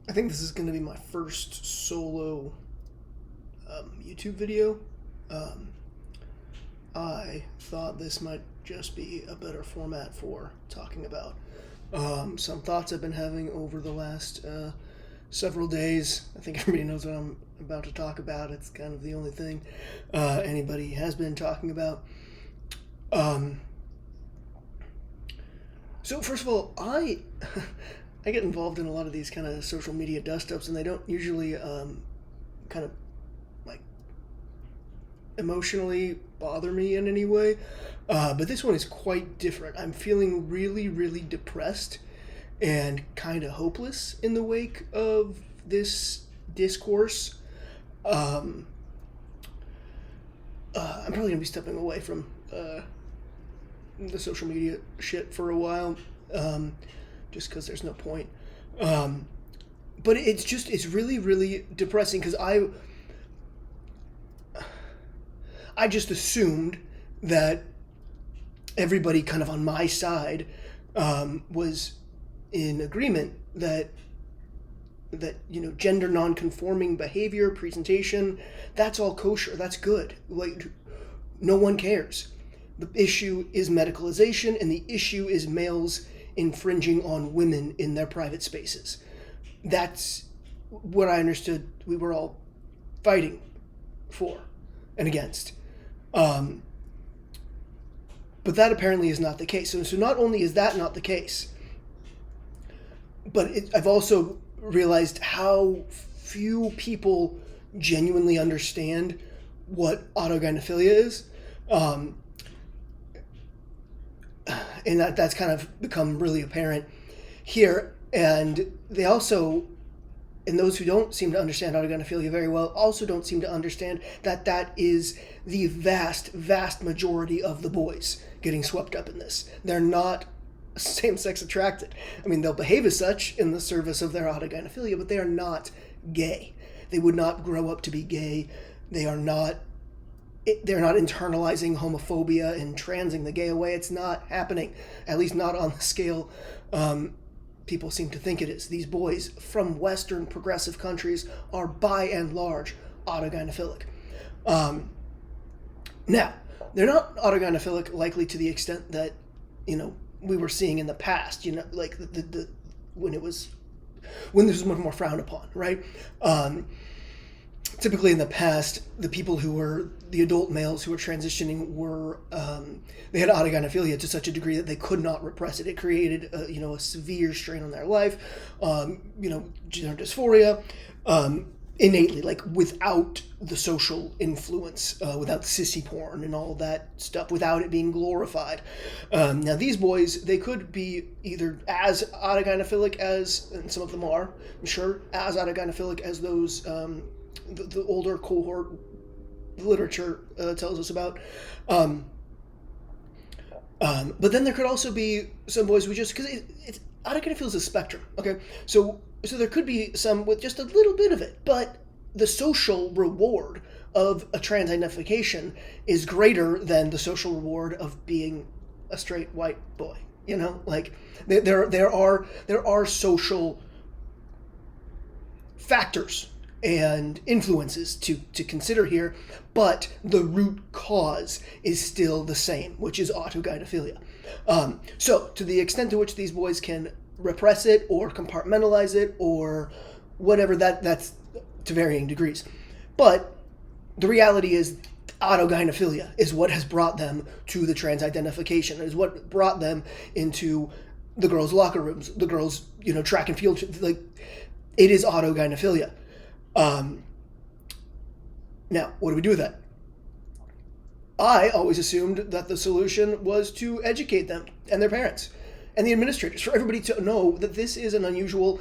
I think this is going to be my first solo YouTube video. Um, I thought this might just be a better format for talking about some thoughts I've been having over the last several days. I think everybody knows what I'm about to talk about. It's kind of the only thing anybody has been talking about. Um, so first of all, I I get involved in a lot of these kind of social media dust ups, and they don't usually kind of like emotionally bother me in any way. But this one is quite different. I'm feeling really, really depressed and kind of hopeless in the wake of this discourse. Um, I'm probably going to be stepping away from the social media shit for a while, just because there's no point. Um, but it's really, really depressing because I just assumed that everybody kind of on my side was in agreement that gender non-conforming behavior, presentation, that's all kosher, that's good, like no one cares. The issue is medicalization, and the issue is males infringing on women in their private spaces. That's what I understood we were all fighting for and against. Um, but that apparently is not the case. So not only is that not the case, but I've also realized how few people genuinely understand what autogynephilia is. And that's kind of become really apparent here. And they also, and those who don't seem to understand autogynephilia very well, also don't seem to understand that that is the vast, vast majority of the boys getting swept up in this. They're not same-sex attracted. I mean, they'll behave as such in the service of their autogynephilia, but they are not gay. They would not grow up to be gay. They're not internalizing homophobia and transing the gay away. It's not happening, at least not on the scale people seem to think it is. These boys from Western progressive countries are by and large autogynephilic. Now, they're not autogynephilic likely to the extent that, we were seeing in the past, like the when this was much more frowned upon, right? Typically in the past, the people who were the adult males who were transitioning were they had autogynephilia to such a degree that they could not repress it. It created a severe strain on their life, gender dysphoria, innately, like without the social influence, without sissy porn and all that stuff, without it being glorified. Now these boys, they could be either as autogynephilic as, and some of them are, I'm sure, as autogynephilic as those the older cohort literature tells us about. But then there could also be some boys who just, because it's autogynephilia is a spectrum, okay? So there could be some with just a little bit of it, but the social reward of a trans identification is greater than the social reward of being a straight white boy. Like there are social factors and influences to consider here, but the root cause is still the same, which is autogynephilia. So to the extent to which these boys can repress it or compartmentalize it or whatever, that's to varying degrees. But the reality is autogynephilia is what has brought them to the trans identification, is what brought them into the girls' locker rooms, the girls' track and field, like it is autogynephilia. Now, what do we do with that? I always assumed that the solution was to educate them and their parents and the administrators, for everybody to know that this is an unusual,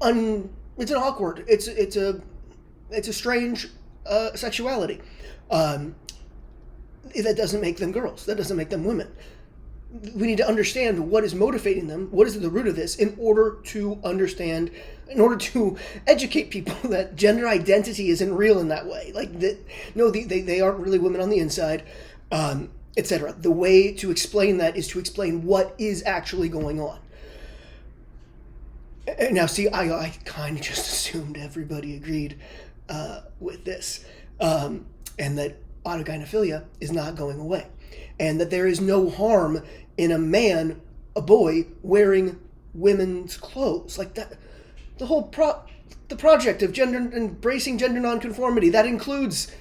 it's an awkward, it's a strange sexuality. That doesn't make them girls. That doesn't make them women. We need to understand what is motivating them, what is the root of this, in order to educate people that gender identity isn't real in that way. Like, they aren't really women on the inside, etc. The way to explain that is to explain what is actually going on. Now, see, I kind of just assumed everybody agreed with this, and that autogynephilia is not going away, and that there is no harm in a man, a boy, wearing women's clothes. Like that, the project of embracing gender nonconformity, that includes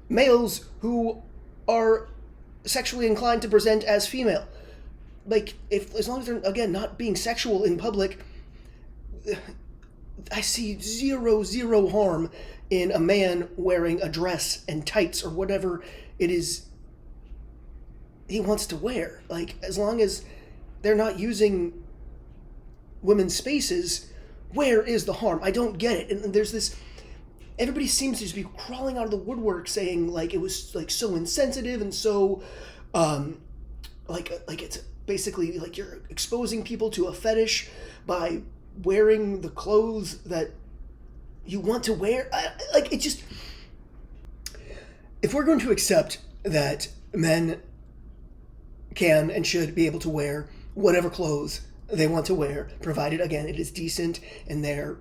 males who are sexually inclined to present as female. Like, as long as they're, again, not being sexual in public, I see zero harm in a man wearing a dress and tights or whatever it is he wants to wear. Like, as long as they're not using women's spaces, where is the harm? I don't get it. And there's this, everybody seems to just be crawling out of the woodwork saying, like, it was, like, so insensitive and so, like it's basically like you're exposing people to a fetish by wearing the clothes that you want to wear. Like, it just, if we're going to accept that men can and should be able to wear whatever clothes they want to wear, provided, again, it is decent and they're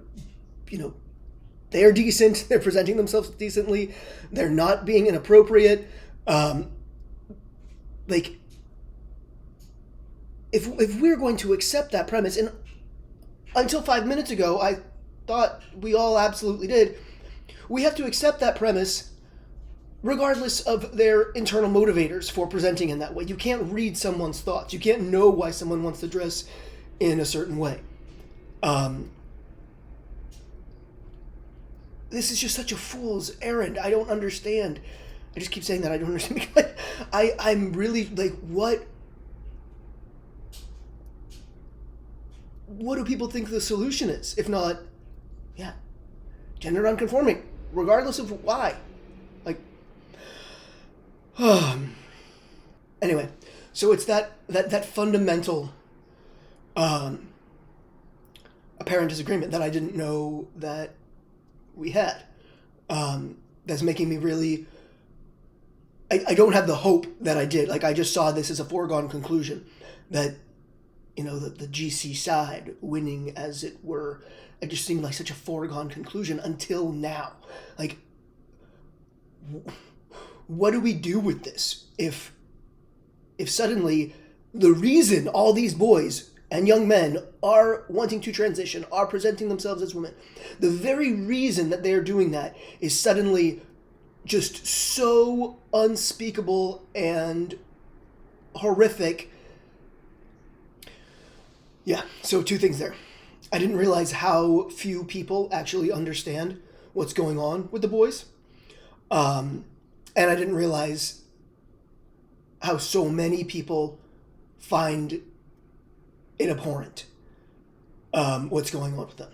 decent, they're presenting themselves decently, they're not being inappropriate, like, if we're going to accept that premise, and until 5 minutes ago I thought we all absolutely did, we have to accept that premise regardless of their internal motivators for presenting in that way. You can't read someone's thoughts. You can't know why someone wants to dress in a certain way. This is just such a fool's errand. I don't understand. I just keep saying that I don't understand. I'm really, like, what do people think the solution is? If not, gender nonconforming, regardless of why. Like, anyway, so it's that fundamental apparent disagreement that I didn't know that we had. That's making me really, I don't have the hope that I did. Like, I just saw this as a foregone conclusion that, the GC side winning, as it were. It just seemed like such a foregone conclusion until now. Like, what do we do with this if suddenly the reason all these boys and young men are wanting to transition, are presenting themselves as women, the very reason that they're doing that is suddenly just so unspeakable and horrific. Yeah, so two things there. I didn't realize how few people actually understand what's going on with the boys. And I didn't realize how so many people find it abhorrent, what's going on with them.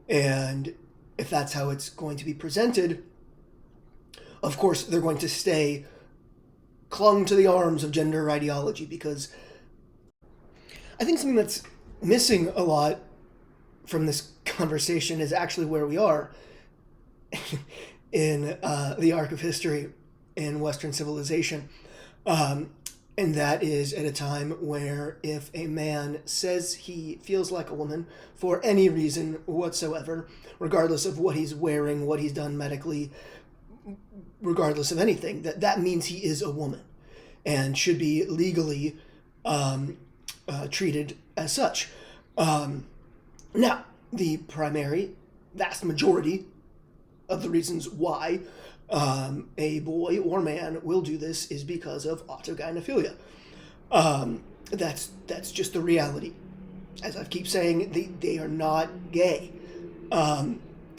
And if that's how it's going to be presented, of course they're going to stay clung to the arms of gender ideology, because I think something that's missing a lot from this conversation is actually where we are in the arc of history in Western civilization. And that is at a time where if a man says he feels like a woman for any reason whatsoever, regardless of what he's wearing, what he's done medically, regardless of anything, that means he is a woman and should be legally treated as such. Now, the primary, vast majority of the reasons why a boy or man will do this is because of autogynephilia. That's just the reality. As I keep saying, they are not gay. I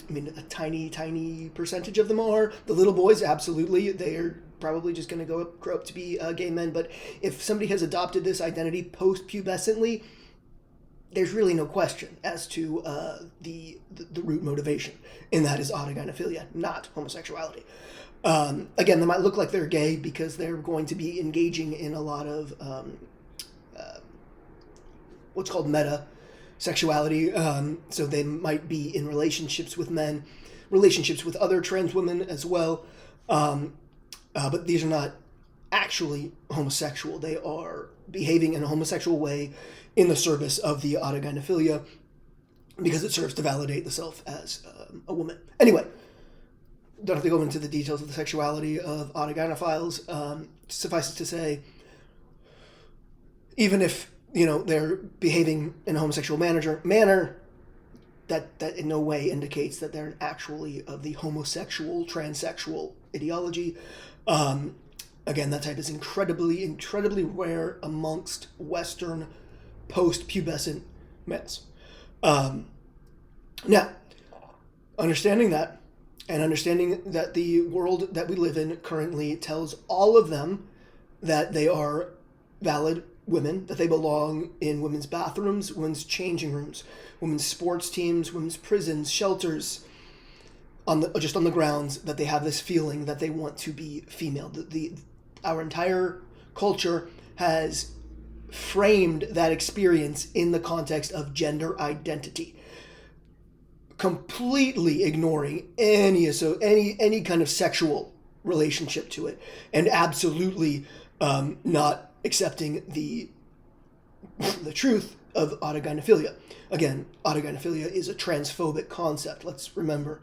mean, a tiny percentage of them are. The little boys, absolutely, they're probably just going to grow up to be gay men. But if somebody has adopted this identity post-pubescently, there's really no question as to the root motivation, and that is autogynephilia, not homosexuality. Again, they might look like they're gay because they're going to be engaging in a lot of what's called meta-sexuality. So they might be in relationships with men, relationships with other trans women as well. But these are not actually homosexual. They are behaving in a homosexual way in the service of the autogynephilia because it serves to validate the self as a woman. Anyway, don't have to go into the details of the sexuality of autogynephiles. Suffice it to say, even if they're behaving in a homosexual manner, that in no way indicates that they're actually of the homosexual, transsexual ideology. Again, that type is incredibly, incredibly rare amongst Western post-pubescent males. Now, understanding that, and understanding that the world that we live in currently tells all of them that they are valid women, that they belong in women's bathrooms, women's changing rooms, women's sports teams, women's prisons, shelters, just on the grounds that they have this feeling that they want to be female. Our entire culture has framed that experience in the context of gender identity, completely ignoring any kind of sexual relationship to it, and absolutely not accepting the truth of autogynephilia. Again, autogynephilia is a transphobic concept. Let's remember,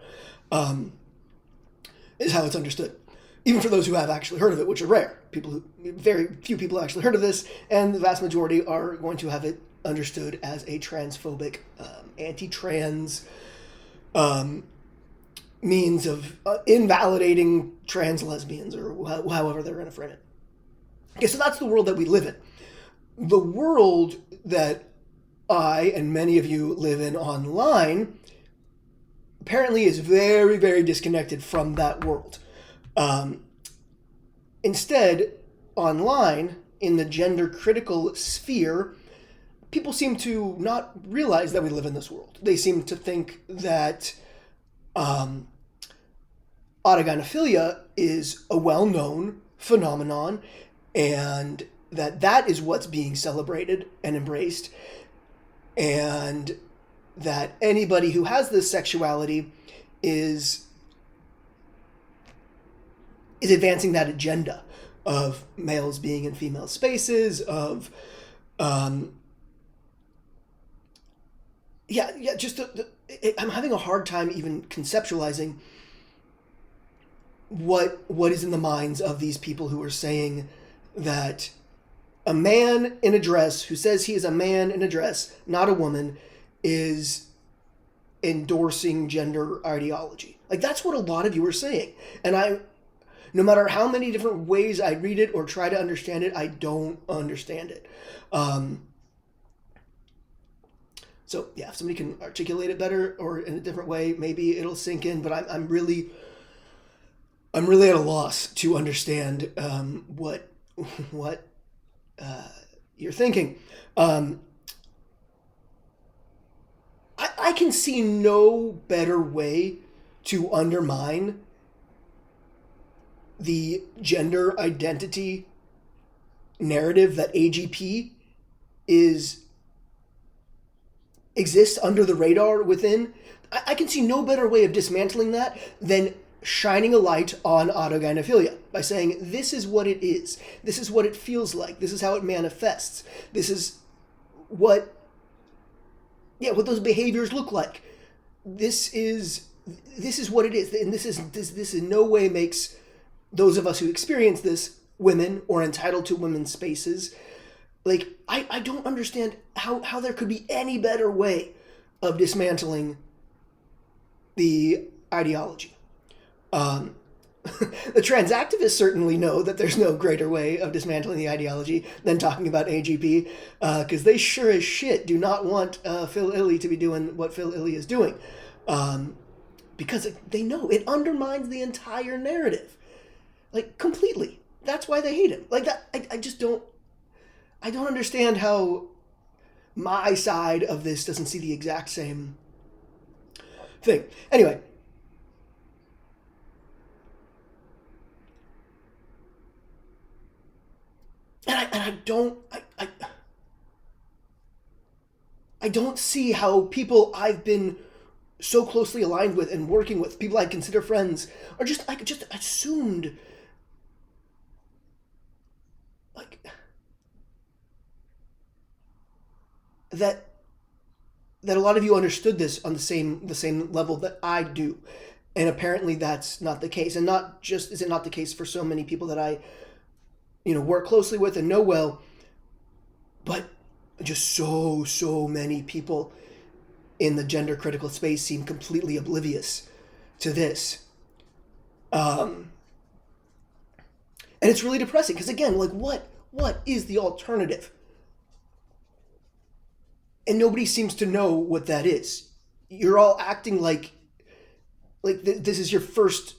is how it's understood. Even for those who have actually heard of it, which are rare. Very few people actually heard of this, and the vast majority are going to have it understood as a transphobic, anti-trans means of invalidating trans lesbians, or however they're going to frame it. Okay, so that's the world that we live in. The world that I and many of you live in online apparently is very, very disconnected from that world. Instead, online, in the gender-critical sphere, people seem to not realize that we live in this world. They seem to think that autogynephilia is a well-known phenomenon, and that is what's being celebrated and embraced, and that anybody who has this sexuality is advancing that agenda of males being in female spaces, of I'm having a hard time even conceptualizing what is in the minds of these people who are saying that a man in a dress who says he is a man in a dress, not a woman, is endorsing gender ideology. Like, that's what a lot of you are saying. And no matter how many different ways I read it or try to understand it, I don't understand it. So yeah, if somebody can articulate it better or in a different way, maybe it'll sink in. But I'm really at a loss to understand what you're thinking. I can see no better way to undermine the gender identity narrative that AGP exists under the radar within. I can see no better way of dismantling that than shining a light on autogynephilia by saying, this is what it is. This is what it feels like. This is how it manifests. This is what those behaviors look like. This is what it is. And this in no way makes those of us who experience this women or entitled to women's spaces. Like, I don't understand how there could be any better way of dismantling the ideology. The trans activists certainly know that there's no greater way of dismantling the ideology than talking about AGP, because they sure as shit do not want Phil Illy to be doing what Phil Illy is doing, because they know it undermines the entire narrative, like, completely. That's why they hate him. Like, that, I don't understand how my side of this doesn't see the exact same thing. Anyway. I don't see how people I've been so closely aligned with and working with, people I consider friends, are just assumed, like, that that a lot of you understood this on the same level that I do. And apparently that's not the case. And not just is it not the case for so many people that I, work closely with and know well, but just so many people in the gender critical space seem completely oblivious to this. And it's really depressing because, again, like what is the alternative? And nobody seems to know what that is. You're all acting like this is your first,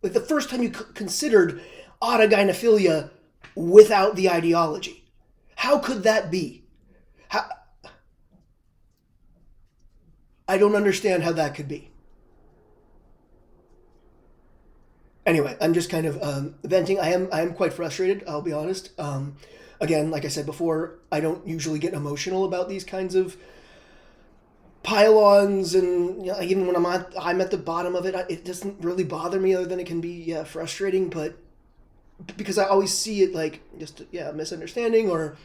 like the first time you considered autogynephilia without the ideology. How could that be? I don't understand how that could be. Anyway, I'm just kind of venting. I am quite frustrated, I'll be honest. Again, like I said before, I don't usually get emotional about these kinds of pile-ons, and even when I'm at the bottom of it, it doesn't really bother me, other than it can be frustrating. But because I always see it like just a misunderstanding, or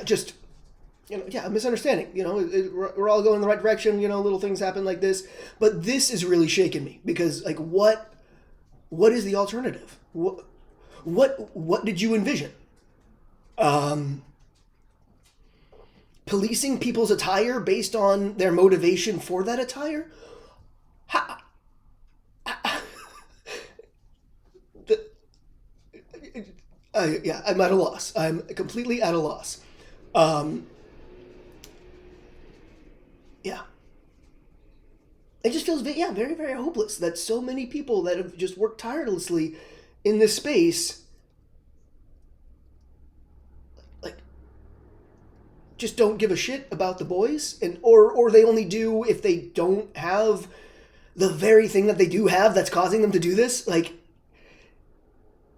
just a misunderstanding. We're all going in the right direction. Little things happen like this, but this is really shaking me because like what is the alternative? What did you envision? Policing people's attire based on their motivation for that attire? I'm at a loss. I'm completely at a loss. It just feels very, very hopeless that so many people that have just worked tirelessly in this space just don't give a shit about the boys, and or they only do if they don't have the very thing that they do have that's causing them to do this. Like,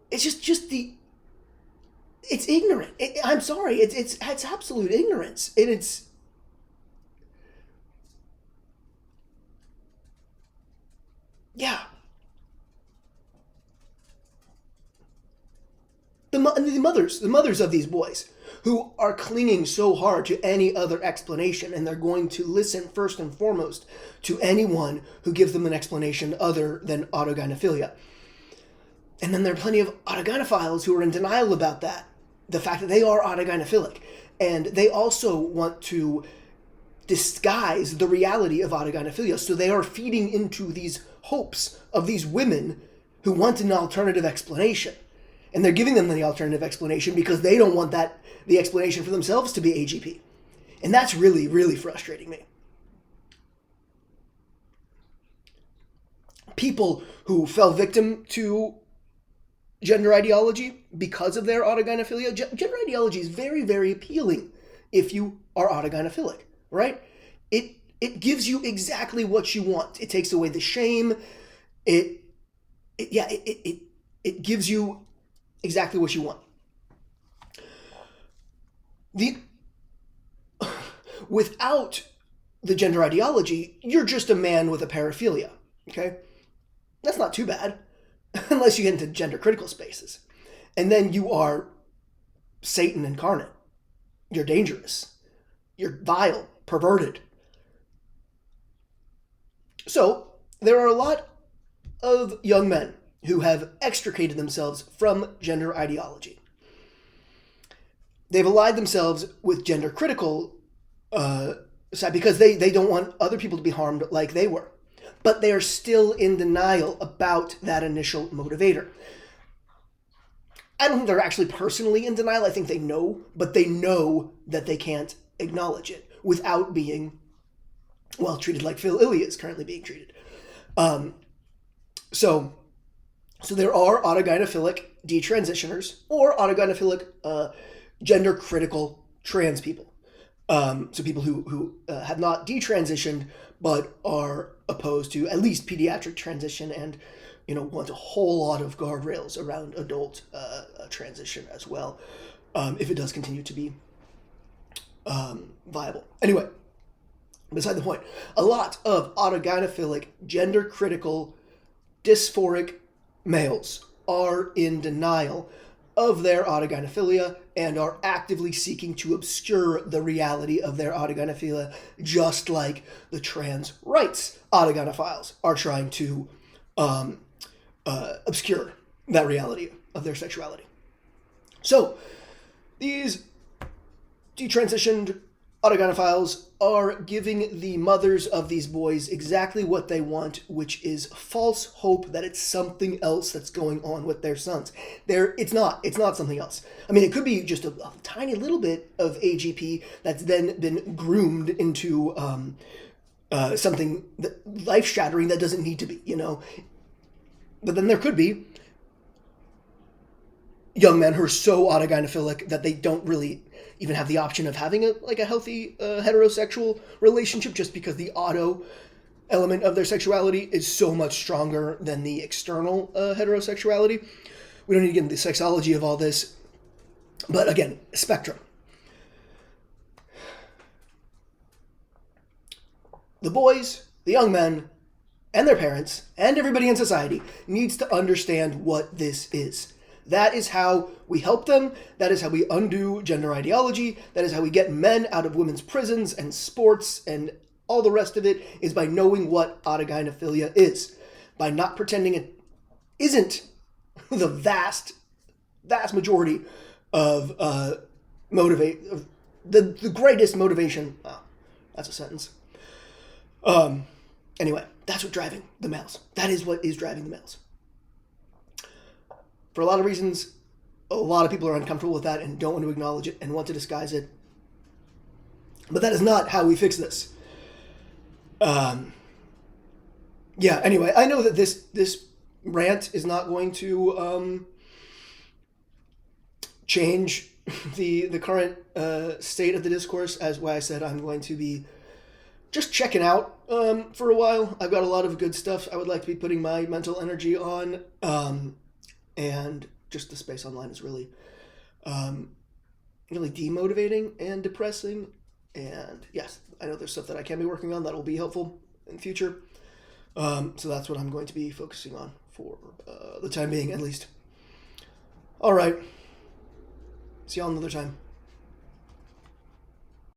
it's just it's ignorant. I'm sorry, it's absolute ignorance, and it's the mothers of these boys who are clinging so hard to any other explanation, and they're going to listen first and foremost to anyone who gives them an explanation other than autogynephilia. And then there are plenty of autogynephiles who are in denial about that, the fact that they are autogynephilic, and they also want to disguise the reality of autogynephilia, so they are feeding into these hopes of these women who want an alternative explanation. And they're giving them the alternative explanation because they don't want the explanation for themselves to be AGP. And that's really, really frustrating me. People who fell victim to gender ideology because of their autogynephilia. Gender ideology is very, very appealing if you are autogynephilic, right? It gives you exactly what you want. It takes away the shame. It gives you exactly what you want. Without the gender ideology, you're just a man with a paraphilia, okay? That's not too bad, unless you get into gender critical spaces. And then you are Satan incarnate. You're dangerous. You're vile, perverted. So, there are a lot of young men who have extricated themselves from gender ideology. They've allied themselves with gender critical side because they don't want other people to be harmed like they were. But they are still in denial about that initial motivator. I don't think they're actually personally in denial. I think they know, but they know that they can't acknowledge it without being, treated like Phil Ilya is currently being treated. So there are autogynephilic detransitioners or autogynephilic gender critical trans people. So people who have not detransitioned but are opposed to at least pediatric transition and want a whole lot of guardrails around adult transition as well, if it does continue to be viable. Anyway, beside the point, a lot of autogynephilic gender critical dysphoric males are in denial of their autogynephilia and are actively seeking to obscure the reality of their autogynephilia, just like the trans rights autogynephiles are trying to obscure that reality of their sexuality. So these detransitioned autogynephiles are giving the mothers of these boys exactly what they want, which is false hope that it's something else that's going on with their sons. It's not something else. I mean, it could be just a tiny little bit of AGP that's then been groomed into something life-shattering that doesn't need to be, you know. But then there could be young men who are so autogynephilic that they don't really even have the option of having a healthy heterosexual relationship, just because the auto element of their sexuality is so much stronger than the external heterosexuality. We don't need to get into the sexology of all this, but again, spectrum. The boys, the young men, and their parents, and everybody in society needs to understand what this is. That is how we help them. That is how we undo gender ideology. That is how we get men out of women's prisons and sports and all the rest of it, is by knowing what autogynephilia is. By not pretending it isn't the vast majority of the greatest motivation. Wow, that's a sentence. Anyway, that's what's driving the males. That is what is driving the males. For a lot of reasons, a lot of people are uncomfortable with that and don't want to acknowledge it and want to disguise it. But that is not how we fix this. Anyway, I know that this rant is not going to change the current state of the discourse, as why I said I'm going to be just checking out for a while. I've got a lot of good stuff I would like to be putting my mental energy on. And just the space online is really, really demotivating and depressing. And yes, I know there's stuff that I can be working on that will be helpful in the future. So that's what I'm going to be focusing on for the time being, at least. All right. See y'all another time.